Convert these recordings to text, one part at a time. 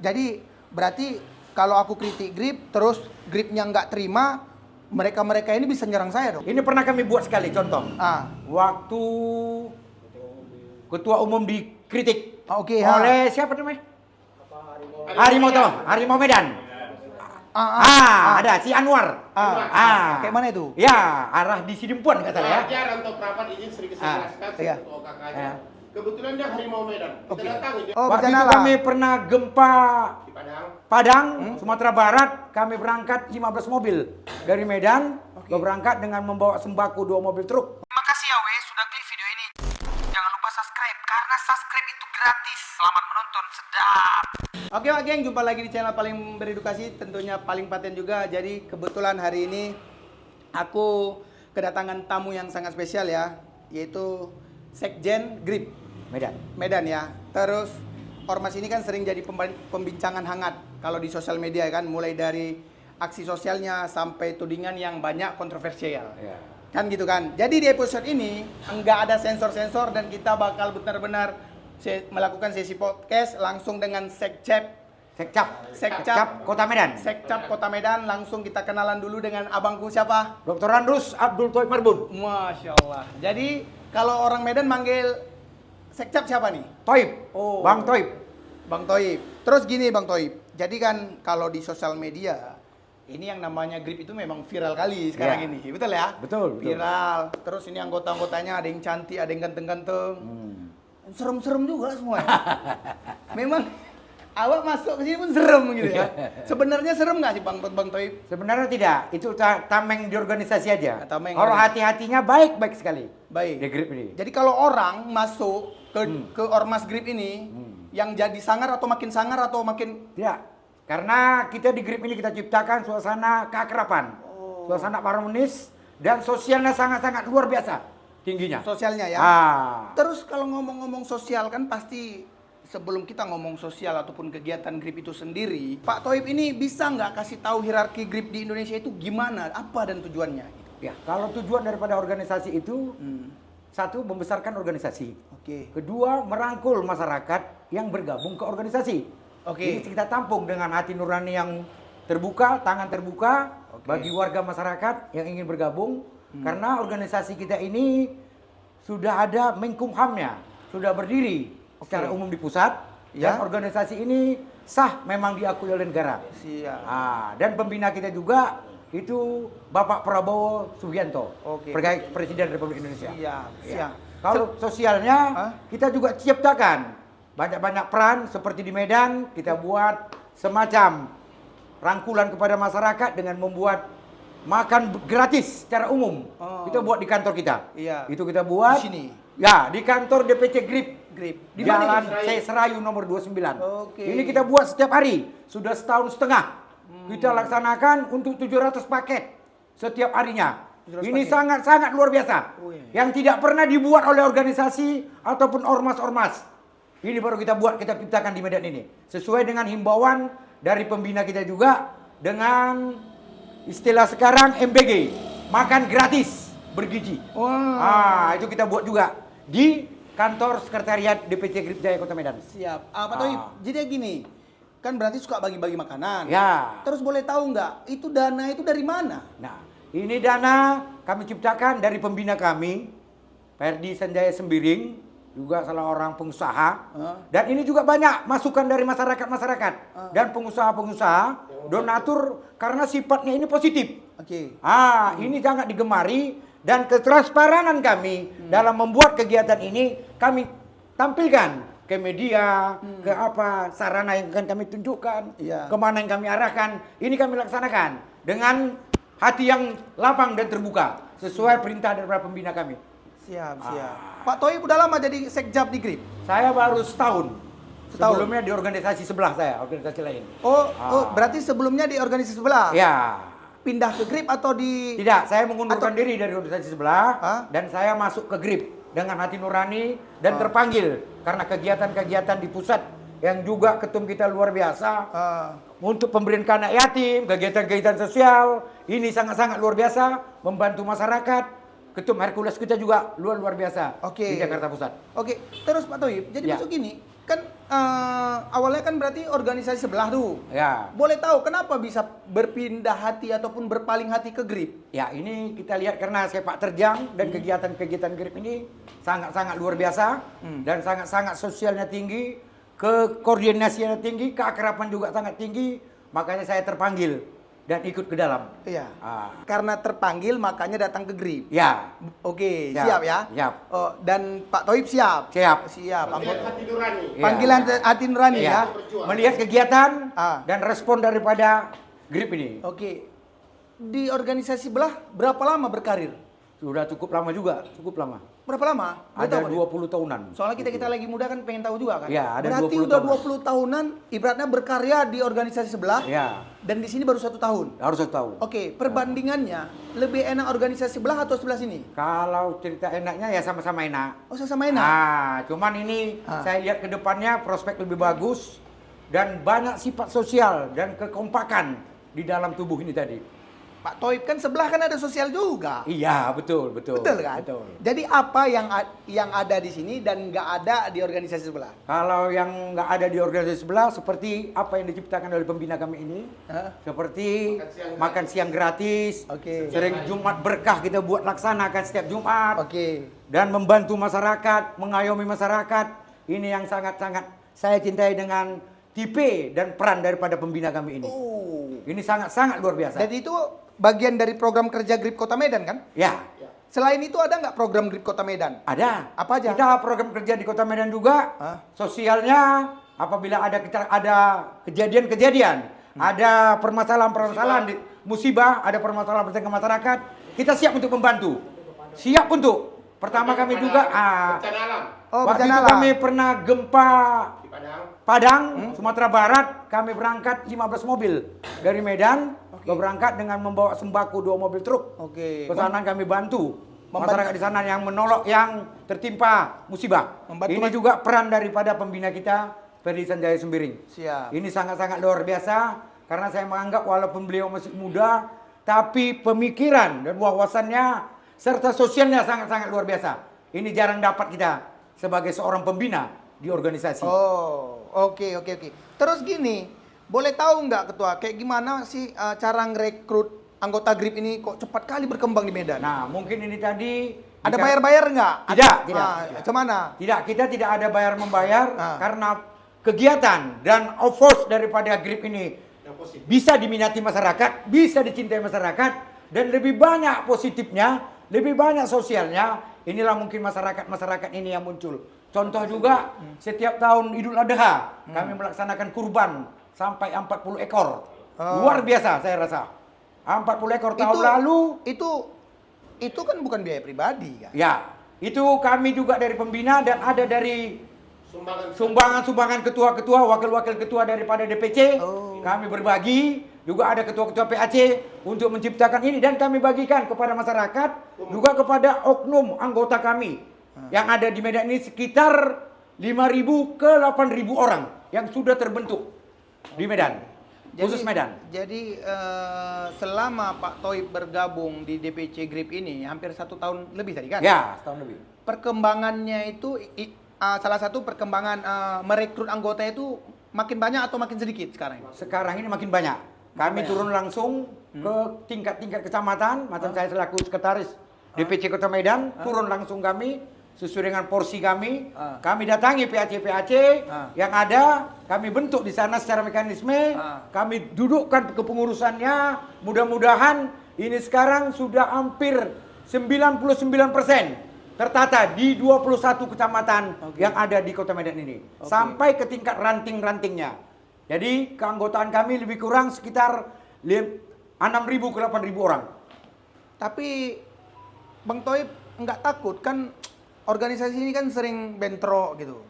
Jadi berarti kalau aku kritik Grip, terus Gripnya nggak terima, mereka-mereka ini bisa nyerang saya dong. Ini pernah kami buat sekali contoh. Waktu ketua umum dikritik oleh siapa namanya? Harimau Medan. Ada si Anwar. Kayak mana itu? Ya, arah di Sidimpuan kata ya. Pelajar untuk rapat izin sering saya jelaskan ketua kakaknya. Kebetulan dia Harimau Medan. Kita datangi dia. Waktu itu kami pernah gempa Di Padang, Sumatera Barat. Kami berangkat 15 mobil dari Medan. Berangkat dengan membawa sembako 2 mobil truk. Terima kasih ya Wei sudah klik video ini. Jangan lupa subscribe karena subscribe itu gratis. Selamat menonton, sedap. Oke Pak Geng, jumpa lagi di channel paling beredukasi, tentunya paling paten juga. Jadi kebetulan hari ini aku kedatangan tamu yang sangat spesial ya, yaitu Sekjen Grip Medan ya. Terus ormas ini kan sering jadi pembincangan hangat kalau di sosial media kan, mulai dari aksi sosialnya sampai tudingan yang banyak kontroversial. Kan gitu kan. Jadi di episode ini enggak ada sensor-sensor dan kita bakal benar-benar melakukan sesi podcast langsung dengan Sekcap Kota Medan. Sekcap Kota Medan. Langsung kita kenalan dulu dengan abangku siapa? Dr. Andrus Abdul Thoib Marbun. Masya Allah. Jadi kalau orang Medan manggil Sekcap siapa nih? Thoib. Bang Thoib. Bang Thoib. Terus gini Bang Thoib. Jadi kan kalau di sosial media ini yang namanya Grip itu memang viral kali sekarang ini. Betul ya? Betul. Viral. Terus ini anggota-anggotanya ada yang cantik, ada yang ganteng-ganteng. Serem-serem juga semua. Memang awak masuk ke sini pun serem gitu ya. Sebenarnya serem nggak sih Bang Thoib? Sebenarnya tidak. Itu tameng di organisasi aja. Kalau Orang. hati-hatinya baik sekali. Baik. Di Grip ini. Jadi kalau orang masuk ke ormas Grip ini, yang jadi sangar atau makin Tidak. Karena kita di Grip ini kita ciptakan suasana keakraban. Suasana harmonis dan sosialnya sangat-sangat luar biasa tingginya. Sosialnya ya. Terus kalau ngomong-ngomong sosial kan pasti sebelum kita ngomong sosial ataupun kegiatan Grip itu sendiri, Pak Thoib ini bisa nggak kasih tahu hierarki Grip di Indonesia itu gimana, apa dan tujuannya? Ya, kalau tujuan daripada organisasi itu satu, membesarkan organisasi. Kedua, merangkul masyarakat yang bergabung ke organisasi. Jadi kita tampung dengan hati nurani yang terbuka, tangan terbuka bagi warga masyarakat yang ingin bergabung. Karena organisasi kita ini sudah ada Menkumhamnya, sudah berdiri secara umum di pusat. Dan organisasi ini sah memang diakui oleh negara. Dan pembina kita juga itu Bapak Prabowo Subianto, Presiden Republik Indonesia. Kalau sosialnya kita juga ciptakan banyak-banyak peran seperti di Medan. Kita buat semacam rangkulan kepada masyarakat dengan membuat makan gratis secara umum. Kita buat di kantor kita. Itu kita buat di sini. Ya, di kantor DPC Grip. Di Jalan Serayu nomor 29. Ini kita buat setiap hari. Sudah setahun setengah. Kita laksanakan untuk 700 paket setiap harinya. Ini sangat-sangat luar biasa. Yang tidak pernah dibuat oleh organisasi ataupun ormas-ormas. Ini baru kita buat, kita ciptakan di Medan ini. Sesuai dengan himbauan dari pembina kita juga dengan istilah sekarang MBG, makan gratis bergizi. Itu kita buat juga di kantor sekretariat DPC Grip Jaya Kota Medan. Siap. Pak Thoib, jadi gini, kan berarti suka bagi-bagi makanan. Ya. Terus boleh tahu nggak, itu dana itu dari mana? Nah, ini dana kami ciptakan dari pembina kami, Ferdi Sanjaya Sembiring, juga salah orang pengusaha. Dan ini juga banyak masukan dari masyarakat-masyarakat dan pengusaha-pengusaha, donatur, karena sifatnya ini positif. Ini sangat digemari dan ketransparan kami dalam membuat kegiatan ini kami tampilkan ke media, ke apa sarana yang akan kami tunjukkan, kemana yang kami arahkan. Ini kami laksanakan dengan hati yang lapang dan terbuka sesuai perintah dari pembina kami. Siap. Pak Thoib udah lama jadi sekjap di Grip? Saya baru setahun. Sebelumnya di organisasi sebelah saya, organisasi lain. Berarti sebelumnya di organisasi sebelah? Ya. Pindah ke Grip atau di... Tidak, saya mengundurkan diri dari organisasi sebelah dan saya masuk ke Grip dengan hati nurani dan terpanggil karena kegiatan-kegiatan di pusat yang juga ketum kita luar biasa untuk pemberian ke anak yatim, kegiatan-kegiatan sosial ini sangat-sangat luar biasa, membantu masyarakat. Ketum Hercules kita juga luar biasa Oke. di Jakarta Pusat. Oke, terus Pak Toib, jadi Ya. masuk gini, kan awalnya kan berarti organisasi sebelah tuh. Ya. Boleh tahu kenapa bisa berpindah hati ataupun berpaling hati ke GRIP? Ya, ini kita lihat karena sepak terjang dan kegiatan-kegiatan GRIP ini sangat-sangat luar biasa dan sangat-sangat sosialnya tinggi, koordinasinya tinggi, keakraban juga sangat tinggi, makanya saya terpanggil dan ikut ke dalam. Iya. Ah. Karena terpanggil makanya datang ke GRIP. Ya, Oke, Siap, siap ya. siap. Oh, dan Pak Toib siap. Siap. Siap. Panggilan hati nurani. Ya. Panggilan hati nurani Iya. ya. Melihat kegiatan Ah. dan respon daripada GRIP ini. Oke. Di organisasi belah berapa lama berkarir? Sudah cukup lama juga, cukup lama. Berapa lama? Boleh Ada tahu, Pak? 20 tahunan. Soalnya kita lagi muda kan pengen tahu juga kan. Ya, ada Berarti 20 udah tahunan. 20 tahunan ibaratnya berkarya di organisasi sebelah. Ya, Dan di sini baru 1 tahun. harus tahu. Oke, perbandingannya lebih enak organisasi sebelah atau sebelah sini? Kalau cerita enaknya ya sama-sama enak. Oh, sama enak. Nah, cuman ini Ah. saya lihat ke depannya prospek lebih bagus dan banyak sifat sosial dan kekompakan di dalam tubuh ini tadi. Pak Toib kan sebelah kan ada sosial juga. Iya, betul. Betul kan? Betul. Jadi apa yang ada di sini dan nggak ada di organisasi sebelah? Kalau yang nggak ada di organisasi sebelah seperti apa yang diciptakan oleh pembina kami ini, Hah? seperti makan siang gratis, Oke. sering Jumat berkah kita buat laksanakan setiap Jumat, Oke. dan membantu masyarakat, mengayomi masyarakat. Ini yang sangat-sangat saya cintai dengan tipe dan peran daripada pembina kami ini. Oh. Ini sangat-sangat luar biasa. Dan itu bagian dari program kerja GRIP Kota Medan kan? Ya, Selain itu ada nggak program GRIP Kota Medan? ada. Apa aja? Kita program kerja di Kota Medan juga. Hah? Sosialnya apabila ada kejadian-kejadian, ada permasalahan-permasalahan, musibah, ada permasalahan tengah masyarakat, kita siap untuk membantu. Siap untuk. Pertama kami juga Bencana alam Oh, waktu bencana itu alam. kami pernah gempa di Padang. Padang, Sumatera Barat, kami berangkat 15 mobil dari Medan, berangkat dengan membawa sembako 2 mobil truk. Oke. Ke sana kami bantu Membantu. masyarakat di sana yang menolak yang tertimpa musibah. Membantu Ini juga peran daripada pembina kita, Ferdi Sanjaya Sembiring. Siap. Ini sangat-sangat luar biasa karena saya menganggap walaupun beliau masih muda, tapi pemikiran dan wawasannya serta sosialnya sangat-sangat luar biasa. Ini jarang dapat kita sebagai seorang pembina di organisasi. Oh, oke. Terus gini, boleh tahu nggak Ketua, kayak gimana sih cara ngerekrut anggota GRIP ini kok cepat kali berkembang di Medan? Nah, mungkin ini tadi Ada bayar-bayar nggak? Tidak, Ada- tidak, Ah, tidak. Kemana? Tidak, kita tidak ada bayar-membayar Ah. karena kegiatan dan offers daripada GRIP ini Yang positif. bisa diminati masyarakat, bisa dicintai masyarakat, dan lebih banyak positifnya, lebih banyak sosialnya. Inilah mungkin masyarakat ini yang muncul. Contoh juga, setiap tahun Idul Adha, kami melaksanakan kurban sampai 40 ekor. Oh. Luar biasa saya rasa. 40 ekor tahun lalu. Itu kan bukan biaya pribadi kan? Ya, itu kami juga dari pembina dan ada dari Sumbangan sumbangan ketua-ketua, wakil-wakil ketua daripada DPC. Oh. Kami berbagi, juga ada ketua-ketua PAC untuk menciptakan ini dan kami bagikan kepada masyarakat, juga kepada oknum anggota kami yang ada di Medan ini sekitar 5.000 ke 8.000 orang yang sudah terbentuk di Medan. Khusus Medan. Jadi selama Pak Toib bergabung di DPC GRIP ini hampir 1 tahun lebih tadi kan? Ya, setahun lebih. Perkembangannya itu salah satu perkembangan merekrut anggota itu makin banyak atau makin sedikit sekarang? Sekarang ini makin banyak. Kami turun langsung ke tingkat-tingkat kecamatan, macam saya selaku sekretaris DPC Kota Medan, turun langsung kami sesuai dengan porsi kami. Kami datangi PAC-PAC yang ada, kami bentuk di sana secara mekanisme, kami dudukkan kepengurusannya. Mudah-mudahan ini sekarang sudah hampir 99% tertata di 21 kecamatan yang ada di Kota Medan ini. Sampai ke tingkat ranting-rantingnya. Jadi keanggotaan kami lebih kurang sekitar 6.000 ke 8.000 orang. Tapi Bang Toib nggak takut kan organisasi ini kan sering bentrok gitu.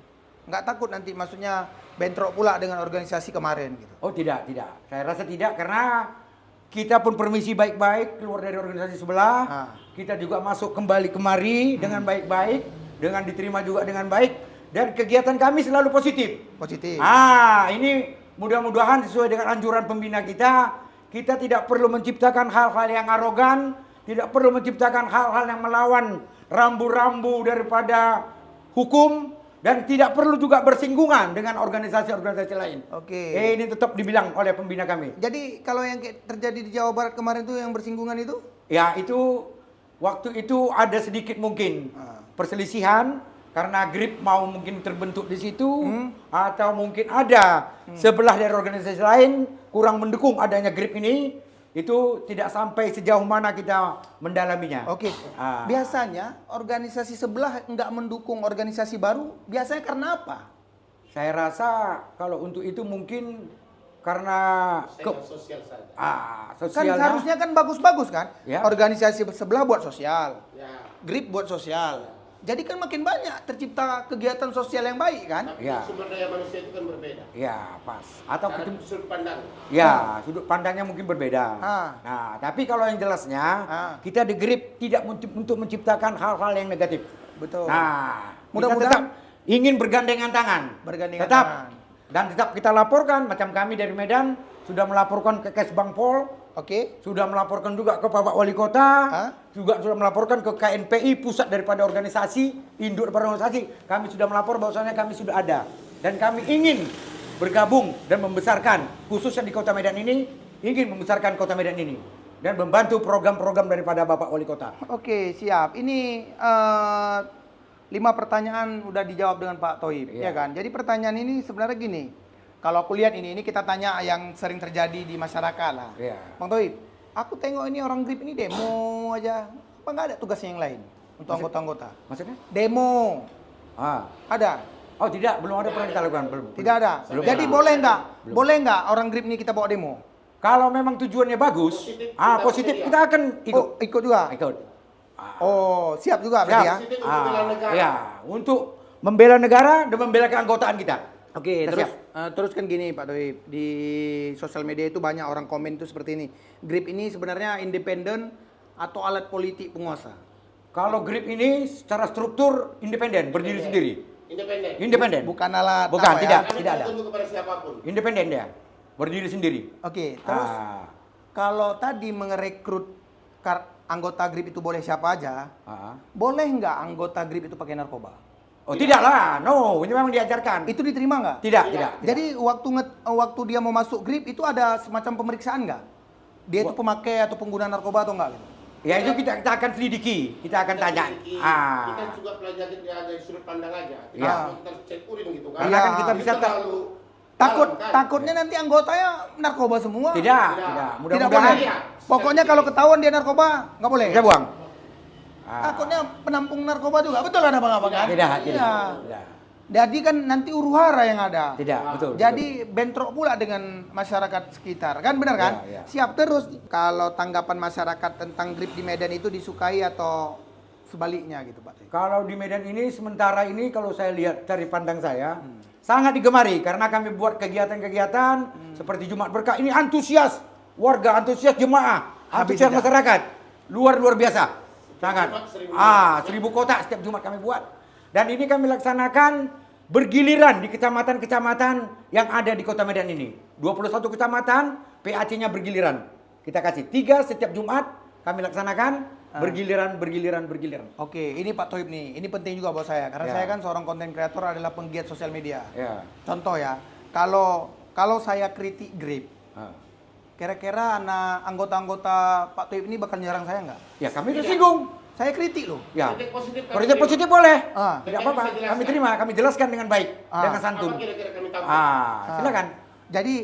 Nggak takut nanti maksudnya bentrok pula dengan organisasi kemarin gitu. Oh tidak. Saya rasa tidak karena kita pun permisi baik-baik keluar dari organisasi sebelah. Kita juga masuk kembali kemari dengan baik-baik, dengan diterima juga dengan baik. Dan kegiatan kami selalu positif. Positif. Ini mudah-mudahan sesuai dengan anjuran pembina kita tidak perlu menciptakan hal-hal yang arogan, tidak perlu menciptakan hal-hal yang melawan rambu-rambu daripada hukum, dan tidak perlu juga bersinggungan dengan organisasi-organisasi lain. Oke. Ini tetap dibilang oleh pembina kami. Jadi kalau yang kayak terjadi di Jawa Barat kemarin itu yang bersinggungan itu? Ya, itu waktu itu ada sedikit mungkin perselisihan karena grip mau mungkin terbentuk di situ, atau mungkin ada sebelah dari organisasi lain kurang mendukung adanya grip ini. Itu tidak sampai sejauh mana kita mendalaminya. Oke. Biasanya organisasi sebelah nggak mendukung organisasi baru, biasanya karena apa? Saya rasa kalau untuk itu mungkin karena Sosial saja. Kan sosialnya. seharusnya kan bagus-bagus kan? Ya. Organisasi sebelah buat sosial, Ya. grip buat sosial. Jadi kan makin banyak tercipta kegiatan sosial yang baik kan? Tapi Ya. sumber daya manusia itu kan berbeda. Ya, pas. Atau Cara sudut pandang. ya, sudut pandangnya mungkin berbeda. Ah. Nah, tapi kalau yang jelasnya, kita di grip tidak untuk menciptakan hal-hal yang negatif. Betul. Nah, kita Mudah-mudahan- tetap ingin bergandengan tangan. Bergandengan tetap. tangan. Dan tetap kita laporkan, macam kami dari Medan sudah melaporkan ke Kesbang Pol, Oke. sudah melaporkan juga ke Bapak Wali Kota, juga sudah melaporkan ke KNPI, pusat daripada organisasi, induk daripada organisasi. Kami sudah melapor bahwasanya kami sudah ada. Dan kami ingin bergabung dan membesarkan, khususnya di Kota Medan ini, ingin membesarkan Kota Medan ini. Dan membantu program-program daripada Bapak Wali Kota. Oke, siap. Ini 5 pertanyaan udah dijawab dengan Pak Toib, ya kan? Jadi pertanyaan ini sebenarnya gini. Kalau aku lihat ini kita tanya yang sering terjadi di masyarakat lah. Iya. Bang Toib, aku tengok ini orang grip ini demo aja. Apa nggak ada tugasnya yang lain untuk anggota-anggota? Maksudnya? Demo. Ada? Oh tidak, belum ada pernah kita lakukan. Belum. Tidak ada. Belum Jadi pernah. boleh nggak? Boleh nggak orang grip ini kita bawa demo? Kalau memang tujuannya bagus, positif kita akan ikut. Oh, ikut juga? Ikut. Oh, siap juga berarti ya? Positif untuk bela negara. Ya, untuk membela negara dan membela keanggotaan kita. Oke, Kita terus siap. terus kan gini Pak Toib, di sosial media itu banyak orang komen itu seperti ini. Grip ini sebenarnya independen atau alat politik penguasa? Kalau grip ini secara struktur independen, berdiri sendiri. Independen. Independen. Bukan alat Bukan, apa ya? tidak. Kami Tidak ada. tunduk kepada siapapun. Independen dia. Berdiri sendiri. Oke, terus kalau tadi merekrut anggota grip itu boleh siapa aja, boleh nggak anggota grip itu pakai narkoba? Oh tidak lah, no, ini memang diajarkan. Itu diterima nggak? Tidak, tidak. Jadi waktu dia mau masuk grip itu ada semacam pemeriksaan nggak? Dia itu pemakai atau pengguna narkoba atau enggak? Gitu? Ya itu kita akan selidiki, kita akan tanya. Kita juga pelajari dari sudut pandang aja. Kita cek urin gitu kan. Karena kan kita bisa terlalu Takutnya nanti anggotanya narkoba semua. Tidak. Tidak Mudah-mudahan boleh. Pokoknya kalau ketahuan dia narkoba nggak boleh. kita buang. Takutnya penampung narkoba juga, betul kan abang-abang kan? Tidak. Jadi kan nanti huru-hara yang ada. Tidak, betul. Jadi bentrok pula dengan masyarakat sekitar, kan benar kan? Ya. Siap terus. Kalau tanggapan masyarakat tentang grip di Medan itu disukai atau sebaliknya gitu Pak? Kalau di Medan ini sementara ini kalau saya lihat dari pandang saya sangat digemari karena kami buat kegiatan-kegiatan seperti Jumat Berkah ini antusias warga, antusias jemaah, antusias masyarakat luar biasa. Sangat. 1000 kotak setiap Jumat kami buat. Dan ini kami laksanakan bergiliran di kecamatan-kecamatan yang ada di Kota Medan ini. 21 kecamatan, PAC-nya bergiliran. Kita kasih 3 setiap Jumat kami laksanakan bergiliran. Oke, ini Pak Toib nih, ini penting juga buat saya karena saya kan seorang konten kreator adalah penggiat sosial media. Ya. Contoh ya, kalau saya kritik grip, kira-kira anggota-anggota Pak Toib ini bakal nyerang saya nggak? Ya kami tersinggung. Saya kritik loh. Ya. Kritik positif kami Kritik terima. positif boleh. Tidak Kami apa-apa. bisa jelaskan. Kami terima, kami jelaskan dengan baik, dengan santun. Apa kira-kira kami tahu? Silakan. Jadi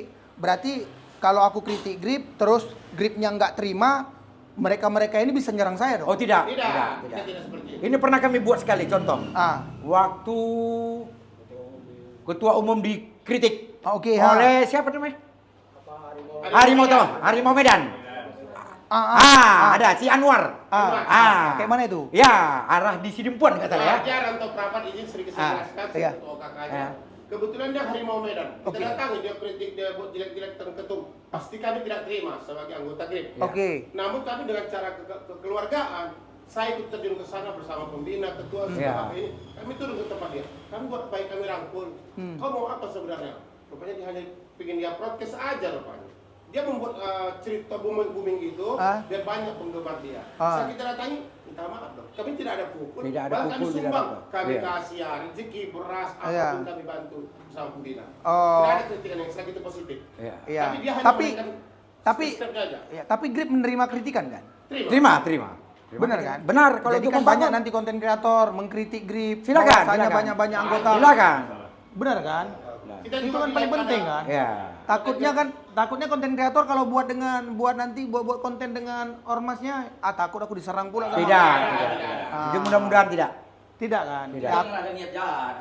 berarti kalau aku kritik grip, terus gripnya nggak terima, mereka ini bisa nyerang saya dong? Oh tidak. Tidak. Kita tidak seperti itu. Ini pernah kami buat sekali contoh. Waktu ketua umum dikritik oleh siapa namanya? Harimau Medan. Ada si Anwar. Kayak mana itu? Ya, arah di Sidimpuan kata saya. Pelajar atau perapat izin sedikit saya jelaskan ketua kakaknya. Kebetulan dia Harimau Medan. Kita datangi dia kritik, dia buat jelek-jelek tentang ketum. Pasti kami tidak terima sebagai anggota grip. Namun kami dengan cara kekeluargaan, saya ikut terjun ke sana bersama pembina, ketua, segala ini. Kami turun ke tempat dia. Kami buat baik, kami rangkul. Kau mau apa sebenarnya? Rupanya dia hanya ingin dia protes aja rupanya. dia membuat cerita booming itu, dan banyak penggemar dia. Saat kita datangi, minta maaf dong, kami tidak ada pukul, malah kami sumbang, kami kasih rezeki, beras, apapun kami bantu bersama pembina. Tidak ada kritikan yang selagi itu positif. Tapi dia hanya tapi Grip menerima kritikan kan? Terima. Benar kan? Benar. Kalau jadi kan banyak nanti konten kreator mengkritik Grip. Silakan. Banyak anggota. Silakan. Benar kan? Kita Itu kan paling penting kan? Ya. Takutnya konten kreator kalau buat konten dengan ormasnya, takut aku diserang pula. Tidak. Jadi mudah-mudahan tidak. Tidak kan? Tidak. Ada niat jahat.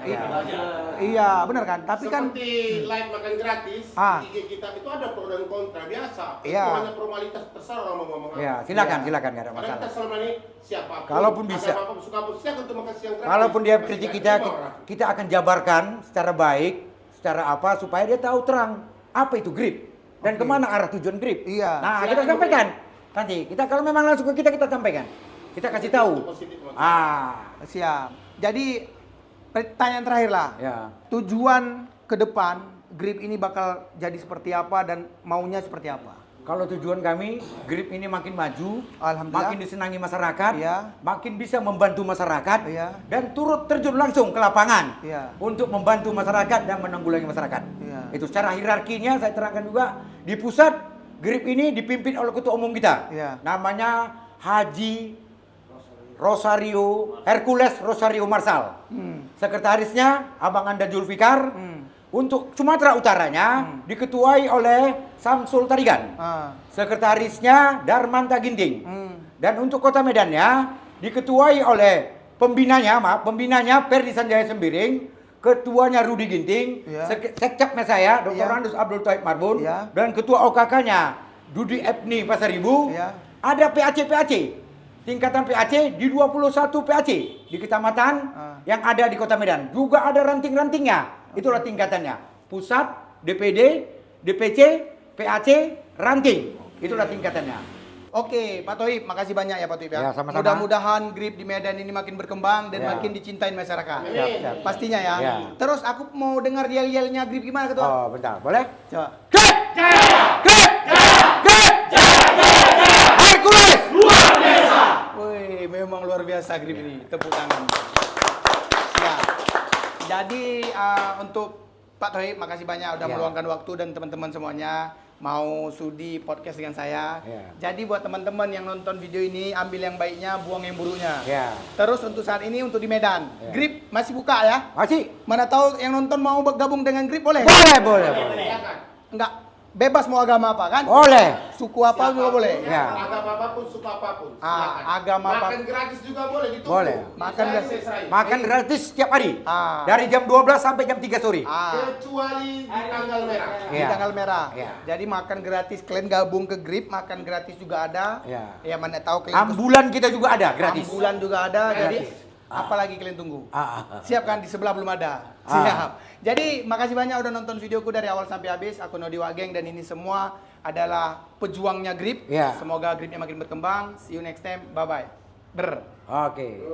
Iya, benar kan? Tapi kan seperti live makan gratis di IG kita itu ada pro dan kontra biasa. Itu hanya formalitas, terserah orang mau ngomong apa. Ya, silakan enggak ada masalah. Kita selama ini siapapun. Kalaupun bisa. Silakan untuk makan siang gratis. Kalaupun dia kritik kita akan jabarkan secara baik, secara apa supaya dia tahu terang apa itu Grip dan kemana arah tujuan Grip. Iya. Nah, kita sampaikan. Nanti kita kalau memang langsung ke kita sampaikan. Kita kasih tahu. Siap. Jadi pertanyaan terakhir lah. Ya. Tujuan ke depan Grip ini bakal jadi seperti apa dan maunya seperti apa? Kalau tujuan kami, Grip ini makin maju, Alhamdulillah, makin disenangi masyarakat, ya, makin bisa membantu masyarakat, ya, dan turut terjun langsung ke lapangan, ya, untuk membantu masyarakat dan menanggulangi masyarakat. Ya. Itu secara hierarkinya saya terangkan juga di pusat Grip ini dipimpin oleh ketua umum kita, ya, namanya Haji Rosario Hercules Rosario Marsal. Sekretarisnya Abang Anda Julfikar. Untuk Sumatera Utaranya diketuai oleh Samsul Tarigan. Sekretarisnya Darmanta Ginting. Dan untuk Kota Medannya diketuai oleh pembinanya Perdi Sanjaya Sembiring, ketuanya Rudi Ginting, sekcapnya saya Dr. Randus Abdul Taib Marbun, dan ketua OKK-nya Dudi Epni Pasaribu. Ada PAC tingkatan PAC di 21 PAC di kecamatan yang ada di Kota Medan. Juga ada ranting-rantingnya. Itulah tingkatannya. Pusat, DPD, DPC, PAC, ranting. Itulah tingkatannya. Oke, Pak Toib, makasih banyak ya Pak Toib ya. Ya, sama-sama. Mudah-mudahan Grip di Medan ini makin berkembang dan makin dicintain masyarakat. Siap. Pastinya ya. Ya. Terus aku mau dengar yel-yelnya Grip gimana Ketua? Oh, bentar. Boleh? Coba. Hercules! Wih, memang luar biasa Grip ini. Tepuk tangan. Ya. Jadi untuk Pak Toib, makasih banyak udah meluangkan waktu dan teman-teman semuanya mau sudi podcast dengan saya. Jadi buat teman-teman yang nonton video ini, ambil yang baiknya, buang yang buruknya. Terus untuk saat ini untuk di Medan, Grip masih buka ya? Masih. Mana tahu yang nonton mau gabung dengan Grip boleh? Boleh. Enggak. Bebas mau agama apa kan? Boleh. Suku apa juga boleh? Ya. Agama apapun, suku apapun. Agama apa? Makan gratis juga boleh, ditunggu. Boleh. Makan gratis setiap hari. Dari jam 12 sampai jam 3 sore. Kecuali di tanggal merah. Di tanggal merah. Jadi makan gratis, kalian gabung ke Grip, makan gratis juga ada. Ya mana tahu kalian Ambulan kita juga ada gratis. Ambulan juga ada. Jadi apalagi kalian tunggu? Siap kan, di sebelah belum ada. Siap. Jadi makasih banyak udah nonton videoku dari awal sampai habis. Aku Nodi Wageng dan ini semua adalah pejuangnya Grip. Semoga Gripnya makin berkembang. See you next time. Bye bye. Oke.